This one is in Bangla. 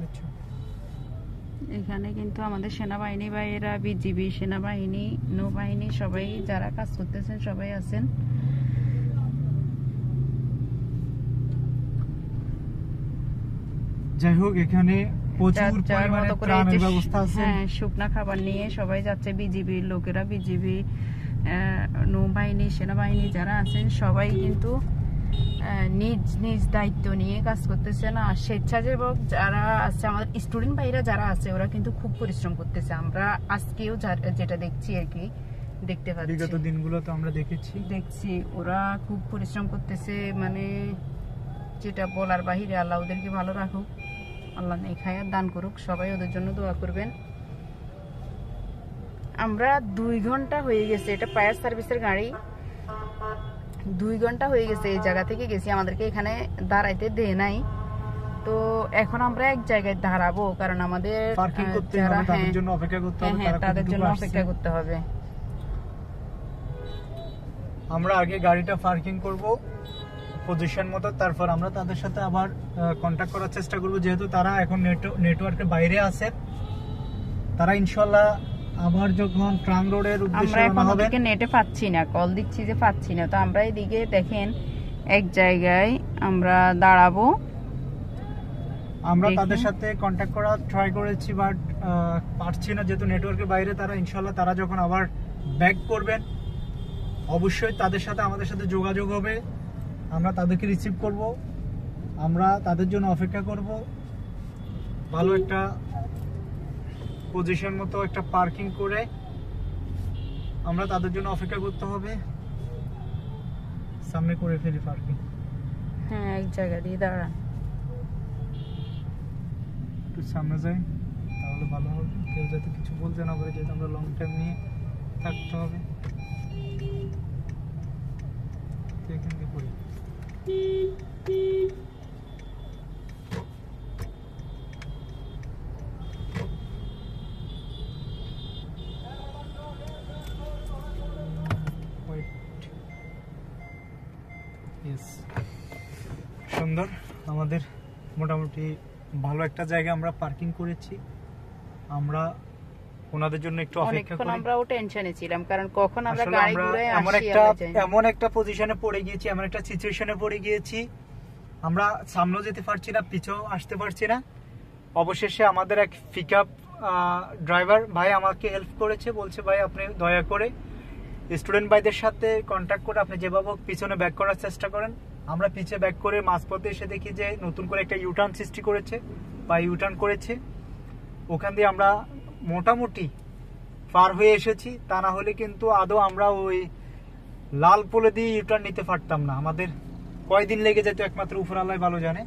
দেখছো এখানে কিন্তু আমাদের সেনাবাহিনী ভাইয়েরা, বিজিবি, সেনাবাহিনী, নৌবাহিনী সবাই যারা কাজ করতেছেন সবাই আছেন। যাই হোক, এখানে প্রচুর পরিমাণে ত্রাণের ব্যবস্থা আছে। হ্যাঁ, শুকনা খাবার নিয়ে সবাই যাচ্ছে। বিজিবির লোকেরা, বিজিবি, নৌবাহিনী, সেনাবাহিনী যারা আছেন সবাই কিন্তু নিজ নিজ দায়িত্ব নিয়ে কাজ করতেছে। না, স্বেচ্ছাসেবক যারা আছে, আমাদের স্টুডেন্ট ভাইরা যারা আছে, ওরা কিন্তু খুব পরিশ্রম করতেছে। আমরা আজকেও যেটা দেখছি আর কি, দেখতে পাচ্ছি, বিগত দিনগুলো তো আমরা দেখছি ওরা খুব পরিশ্রম করতেছে, মানে যেটা বলার বাহিরে। আল্লাহ ওদেরকে ভালো রাখুক, আল্লাহ নেক হায়াত দান করুক, সবাই ওদের জন্য দোয়া করবেন। আমরা 2 ঘন্টা হয়ে গেছে, এটা ফায়ার সার্ভিসের গাড়ি, 2 ঘন্টা হয়ে গেছে এই জায়গা থেকে গেছি, আমাদেরকে এখানে দাঁড়াইতে দেয় নাই। তো এখন আমরা এক জায়গায় দাঁড়াবো, কারণ আমাদের তাদের জন্য অপেক্ষা করতে হবে। তাদের জন্য অপেক্ষা করতে হবে। আমরা আগে গাড়িটা পার্কিং করব পজিশন মতো, তারপর আমরা তাদের সাথে আবার কন্ট্যাক্ট করার চেষ্টা করব। যেহেতু তারা এখন নেটওয়ার্কের বাইরে আছে, তারা ইনশাআল্লাহ আবার যখন ট্রাং রোডের উদ্দেশ্যে রওনা হবে। আমরা নেটে পাচ্ছি না, কল দিচ্ছি যে পাচ্ছি না। তো আমরা এদিকে দেখেন এক জায়গায় আমরা দাঁড়াবো, আমরা তাদের সাথে কন্ট্যাক্ট করার ট্রাই করেছি, বাট পারছি না, যেহেতু নেটওয়ার্কের বাইরে তারা। ইনশাআল্লাহ তারা যখন আবার ব্যাক করবেন, অবশ্যই তাদের সাথে আমাদের সাথে যোগাযোগ হবে, আমরা তাদেরকে রিসিভ করব, আমরা তাদের জন্য অপেক্ষা করব। ভালো একটা পজিশন মতো একটা পার্কিং করে আমরা তাদের জন্য অপেক্ষা করতে হবে। সামনে করে ফেলি পার্কিং। হ্যাঁ, এক জায়গা দিয়ে দাঁড়ান, একটু সামনে যাই, তাহলে ভালো হবে। কেউ যাতে কিছু বলতে না পারে, যেহেতু আমরা লং টাইম নিয়ে থাকতে হবে। এখান থেকে করি। সুন্দর, আমাদের মোটামুটি ভালো একটা জায়গা আমরা পার্কিং করেছি। আমরা ওনাদের জন্য একটু অপেক্ষা করি। আমরাও টেনশনে ছিলাম, কারণ কখন আমরা গাড়ি ঘুরে এমন একটা পজিশনে পড়ে গিয়েছি, এমন একটা সিচুয়েশনে পড়ে গিয়েছি, আমরা সামনেও যেতে পারছি না, পিছেও আসতে পারছি না। অবশেষে আমাদের এক পিকআপ ড্রাইভার ভাই আমাকে হেল্প করেছে, বলছে ভাই আপনি দয়া করে স্টুডেন্ট ভাইদের সাথে কন্ট্যাক্ট করে আপনি যেভাবে পিছনে ব্যাক করার চেষ্টা করেন। আমরা পিছিয়ে ব্যাক করে মাঝপথে এসে দেখি যে নতুন করে একটা ইউটার্ন সৃষ্টি করেছে বা ইউটার্ন করেছে। ওখান দিয়ে আমরা মোটামুটি পার হয়ে এসেছি, তা না হলে কিন্তু আদৌ আমরা ওই লাল পোলে দিয়ে ইউটার্ন নিতে পারতাম না। আমাদের কয়দিন লেগে যেত একমাত্র উপর আল্লাহ ভালো জানে।